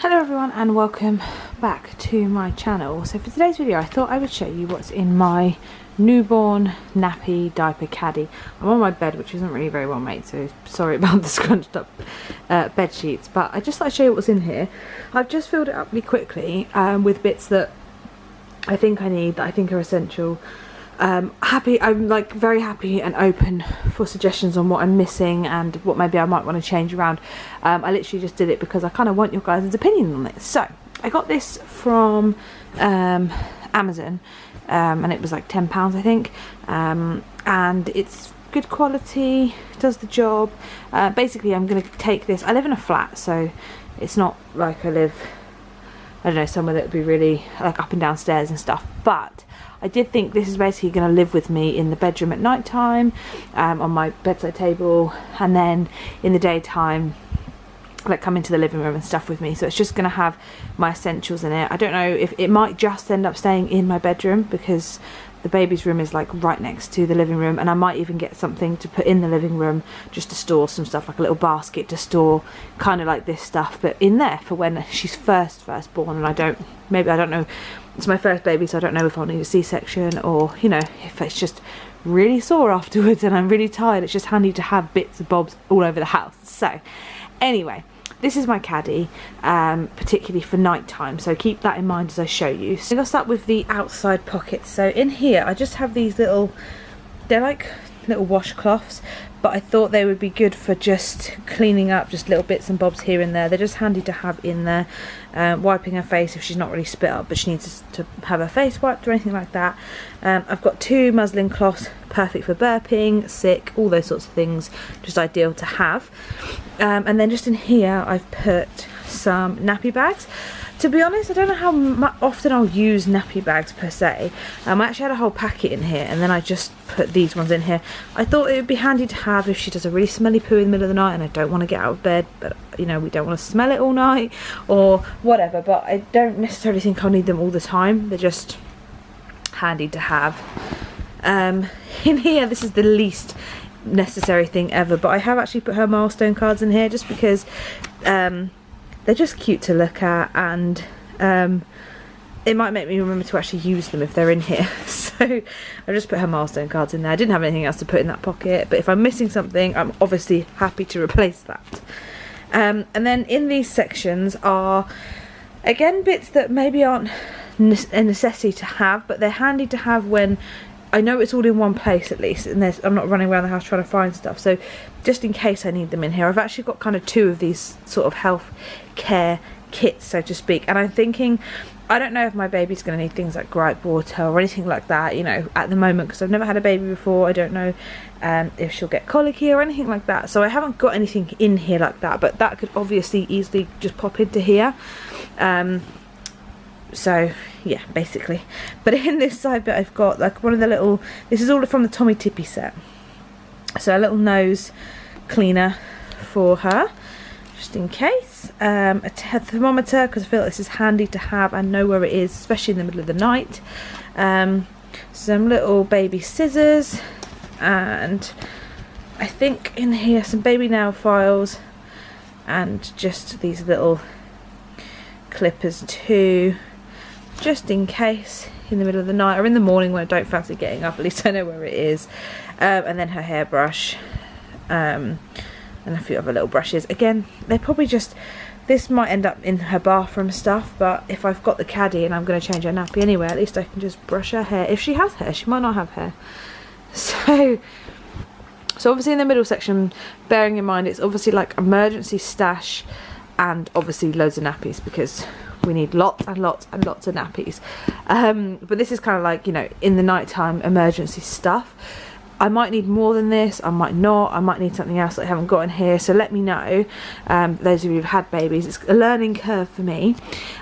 Hello everyone and welcome back to my channel. So for today's video I thought I would show you what's in my newborn nappy diaper caddy. I'm on my bed, which isn't really very well made, so sorry about the scrunched up bed sheets, but I just thought I'd show you what's in here. I've just filled it up really quickly with bits that I think I need, that I think are essential. I'm like very happy and open for suggestions on what I'm missing and what maybe I might want to change around. I literally just did it because I kind of want your guys' opinion on it. So I got this from Amazon and it was like £10 I think, and it's good quality, does the job. Basically I'm going to take this, I live in a flat, so it's not like I live, I don't know, somewhere that would be really like up and down stairs and stuff, but I did think this is basically going to live with me in the bedroom at night time, on my bedside table, and then in the daytime like come into the living room and stuff with me. So it's just going to have my essentials in it. I don't know if it might just end up staying in my bedroom because the baby's room is like right next to the living room, and I might even get something to put in the living room just to store some stuff, like a little basket to store kind of like this stuff, but in there for when she's first born. And I don't know, it's my first baby, so I don't know if I'll need a C-section, or you know, if it's just really sore afterwards and I'm really tired, it's just handy to have bits and bobs all over the house. So anyway, this is my caddy, particularly for night time, so keep that in mind as I show you. So I'm going to start with the outside pockets. So in here I just have these little, they're like little washcloths, but I thought they would be good for just cleaning up just little bits and bobs here and there. They're just handy to have in there, wiping her face if she's not really spit up but she needs to have her face wiped or anything like that. I've got two muslin cloths, perfect for burping, sick, all those sorts of things, just ideal to have. And then just in here I've put some nappy bags. To be honest, I don't know how often I'll use nappy bags per se. I actually had a whole packet in here, and then I just put these ones in here. I thought it would be handy to have if she does a really smelly poo in the middle of the night and I don't want to get out of bed, but you know, we don't want to smell it all night or whatever, but I don't necessarily think I'll need them all the time. They're just handy to have. In here, this is the least necessary thing ever, but I have actually put her milestone cards in here just because they're just cute to look at, and it might make me remember to actually use them if they're in here. So I just put her milestone cards in there. I didn't have anything else to put in that pocket, but if I'm missing something I'm obviously happy to replace that. And then in these sections are again bits that maybe aren't a necessity to have, but they're handy to have when I know it's all in one place at least, and I'm not running around the house trying to find stuff, so just in case I need them in here. I've actually got kind of two of these sort of health care kits, so to speak, and I'm thinking, I don't know if my baby's going to need things like gripe water or anything like that, you know, at the moment, because I've never had a baby before. I don't know if she'll get colicky or anything like that, so I haven't got anything in here like that, but that could obviously easily just pop into here. So yeah, basically. But in this side bit I've got like one of the little, this is all from the Tommy Tippy set, so a little nose cleaner for her just in case, a thermometer because I feel like this is handy to have and know where it is, especially in the middle of the night, some little baby scissors, and I think in here some baby nail files and just these little clippers too, just in case in the middle of the night or in the morning when I don't fancy getting up, at least I know where it is. And then her hairbrush, and a few other little brushes. Again, they're probably just, this might end up in her bathroom stuff, but if I've got the caddy and I'm going to change her nappy anyway, at least I can just brush her hair. If she has hair, she might not have hair. So obviously in the middle section, bearing in mind it's obviously like emergency stash and obviously loads of nappies because we need lots and lots and lots of nappies. But this is kind of like, you know, in the nighttime emergency stuff. I might need more than this, I might not, I might need something else that I haven't got in here, so let me know, those of you who've had babies. It's a learning curve for me,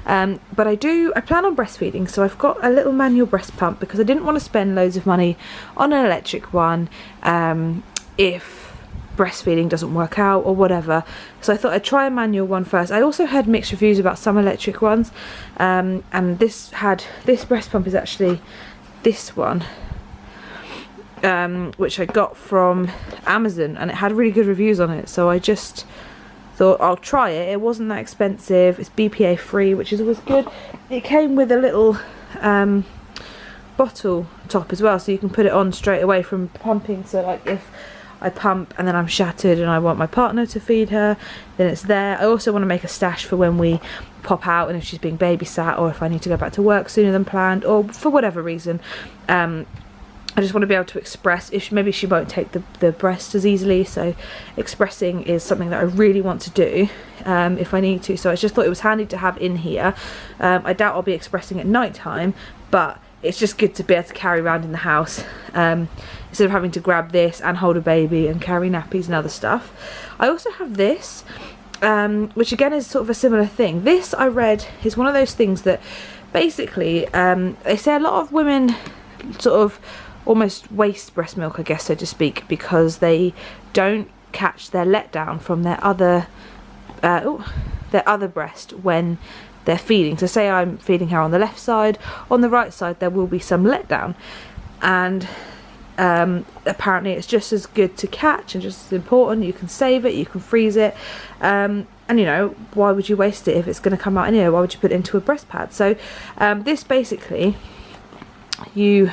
but I plan on breastfeeding, so I've got a little manual breast pump because I didn't want to spend loads of money on an electric one if breastfeeding doesn't work out or whatever, so I thought I'd try a manual one first. I also heard mixed reviews about some electric ones, and this breast pump is actually this one, which I got from Amazon, and it had really good reviews on it, so I just thought I'll try it. It wasn't that expensive. It's BPA free, which is always good. It came with a little bottle top as well, so you can put it on straight away from pumping. So like if I pump and then I'm shattered and I want my partner to feed her, then it's there. I also want to make a stash for when we pop out and if she's being babysat, or if I need to go back to work sooner than planned, or for whatever reason. I just want to be able to express, if maybe she won't take the breast as easily, so expressing is something that I really want to do if I need to. So I just thought it was handy to have in here. I doubt I'll be expressing at night time, but it's just good to be able to carry around in the house instead of having to grab this and hold a baby and carry nappies and other stuff. I also have this, which again is sort of a similar thing. This, I read, is one of those things that basically they say a lot of women sort of almost waste breast milk, I guess, so to speak, because they don't catch their letdown from their other breast when they're feeding. So say I'm feeding her on the left side, on the right side there will be some letdown, and apparently it's just as good to catch and just as important. You can save it, you can freeze it, and you know, why would you waste it if it's going to come out anyway? Why would you put it into a breast pad? So this basically, you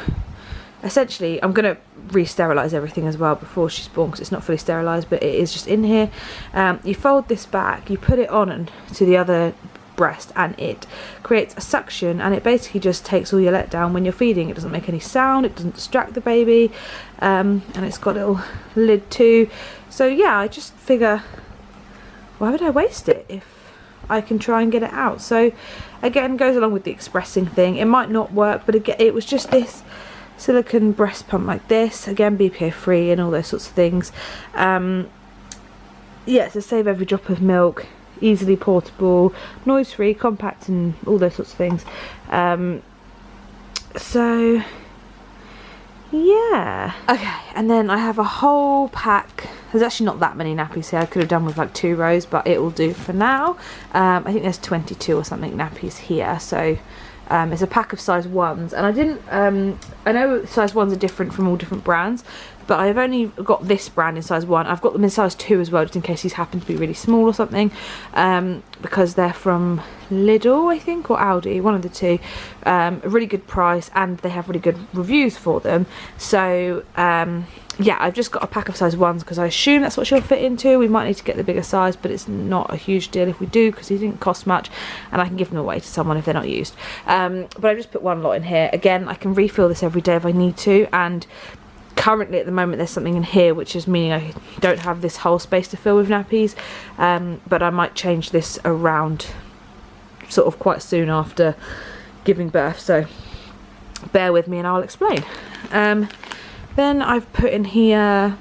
essentially, I'm going to re-sterilise everything as well before she's born because it's not fully sterilised, but it is just in here. You fold this back, you put it on and to the other breast, and it creates a suction, and it basically just takes all your letdown when you're feeding. It doesn't make any sound, it doesn't distract the baby, and it's got a little lid too. So yeah, I just figure, why would I waste it if I can try and get it out? So again, goes along with the expressing thing. It might not work, but again, it was just this silicone breast pump like this, again BPA free and all those sorts of things. Yeah, so save every drop of milk, easily portable, noise free, compact, and all those sorts of things. So yeah, okay, and then I have a whole pack. There's actually not that many nappies here. I could have done with like 2 rows, but it will do for now. I think there's 22 or something nappies here, so it's a pack of size 1s, and I didn't I know size 1s are different from all different brands, but I've only got this brand in size 1. I've got them in size 2 as well, just in case these happen to be really small or something, because they're from Lidl, I think, or Aldi, one of the two. A really good price, and they have really good reviews for them. So yeah, I've just got a pack of size 1s because I assume that's what she'll fit into. We might need to get the bigger size, but it's not a huge deal if we do, because these didn't cost much, and I can give them away to someone if they're not used. But I just put one lot in here. Again, I can refill this every day if I need to, and currently at the moment there's something in here, which is meaning I don't have this whole space to fill with nappies, but I might change this around sort of quite soon after giving birth, so bear with me and I'll explain. Then I've put in here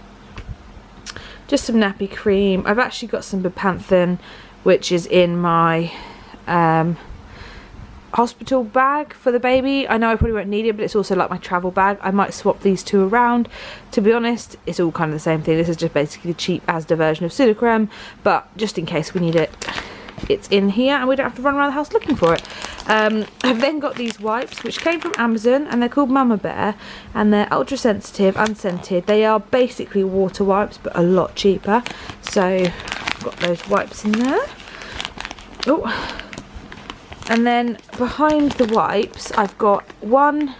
just some nappy cream. I've actually got some Bepanthen, which is in my hospital bag for the baby. I know I probably won't need it, but it's also like my travel bag. I might swap these two around. To be honest, it's all kind of the same thing. This is just basically the cheap Asda version of Sudocrem, but just in case we need it, it's in here and we don't have to run around the house looking for it. I've then got these wipes, which came from Amazon, and they're called Mama Bear, and they're ultra sensitive, unscented. They are basically water wipes, but a lot cheaper. So I've got those wipes in there. Oh, and then behind the wipes I've got one,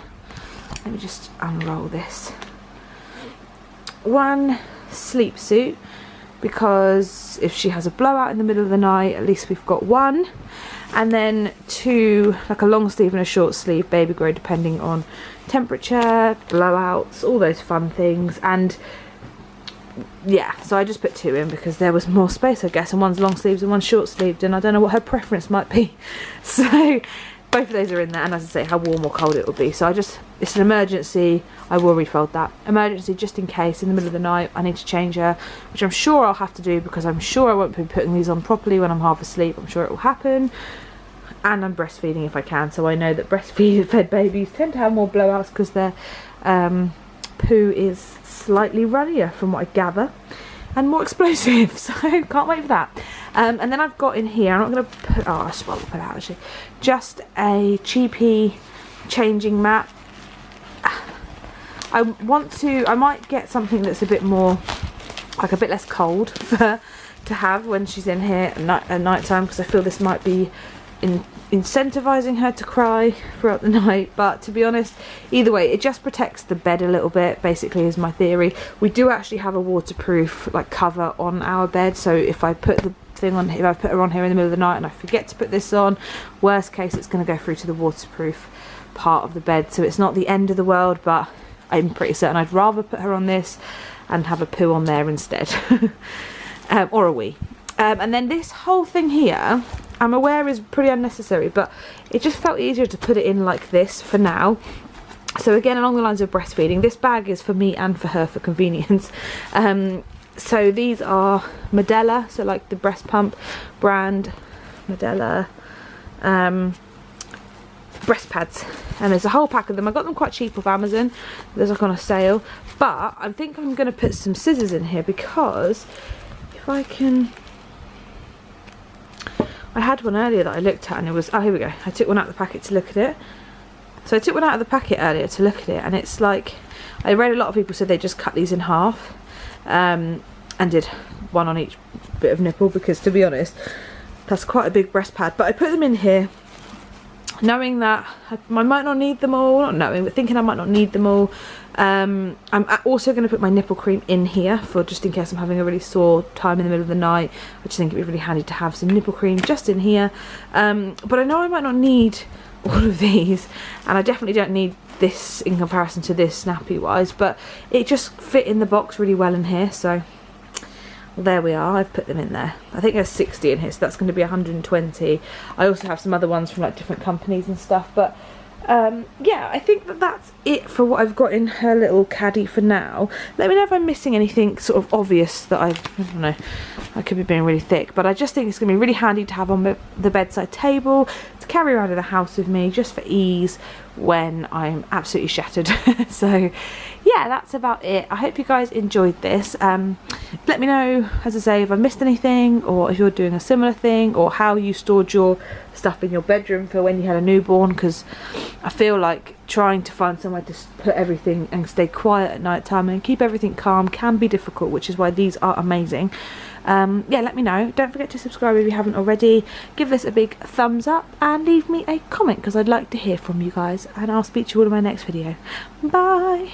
let me just unroll this, one sleep suit, because if she has a blowout in the middle of the night, at least we've got one. And then 2, like a long sleeve and a short sleeve, baby grow, depending on temperature, blowouts, all those fun things. And yeah, so I just put 2 in because there was more space, I guess, and one's long sleeves and one's short sleeved, and I don't know what her preference might be. So both of those are in there, and as I say, how warm or cold it will be. So it's an emergency. I will refold that. Emergency, just in case in the middle of the night I need to change her, which I'm sure I'll have to do, because I'm sure I won't be putting these on properly when I'm half asleep. I'm sure it will happen. And I'm breastfeeding if I can, so I know that breastfed babies tend to have more blowouts because their poo is slightly runnier, from what I gather, and more explosive. So can't wait for that. And then I've got in here, I'm not going to put, oh, I should put it out actually, just a cheapy changing mat. I might get something that's a bit more, like a bit less cold for to have when she's in here at night time, because I feel this might be incentivizing her to cry throughout the night. But to be honest, either way, it just protects the bed a little bit, basically, is my theory. We do actually have a waterproof like cover on our bed, so if I put the thing on, if I put her on here in the middle of the night and I forget to put this on, worst case it's going to go through to the waterproof part of the bed, so it's not the end of the world, but I'm pretty certain I'd rather put her on this and have a poo on there instead. Or a wee. And then this whole thing here, I'm aware is pretty unnecessary, but it just felt easier to put it in like this for now. So again, along the lines of breastfeeding, this bag is for me and for her for convenience. So these are Medela, so like the breast pump brand, Medela breast pads, and there's a whole pack of them. I got them quite cheap off Amazon, there's like on a sale, but I think I'm going to put some scissors in here, because if I can, I had one earlier that I looked at and it was, oh here we go, I took one out of the packet to look at it. So I took one out of the packet earlier to look at it, and it's like, I read a lot of people said they just cut these in half and did one on each bit of nipple, because to be honest that's quite a big breast pad. But I put them in here knowing that I might not need them all, not knowing, but thinking I might not need them all. I'm also going to put my nipple cream in here for just in case I'm having a really sore time in the middle of the night. I just think it'd be really handy to have some nipple cream just in here. But I know I might not need all of these, and I definitely don't need this in comparison to this nappy wise, but it just fit in the box really well in here, so well, there we are. I've put them in there. I think there's 60 in here, so that's going to be 120. I also have some other ones from like different companies and stuff, but yeah, I think that that's it for what I've got in her little caddy for now. Let me know if I'm missing anything sort of obvious that I don't know, I could be being really thick, but I just think it's going to be really handy to have on the bedside table to carry around in the house with me, just for ease when I'm absolutely shattered. So yeah, that's about it. I hope you guys enjoyed this. Let me know, as I say, if I missed anything, or if you're doing a similar thing, or how you stored your stuff in your bedroom for when you had a newborn, because I feel like trying to find somewhere to put everything and stay quiet at night time and keep everything calm can be difficult, which is why these are amazing. Yeah, let me know. Don't forget to subscribe if you haven't already. Give this a big thumbs up and leave me a comment, because I'd like to hear from you guys, and I'll speak to you all in my next video. Bye.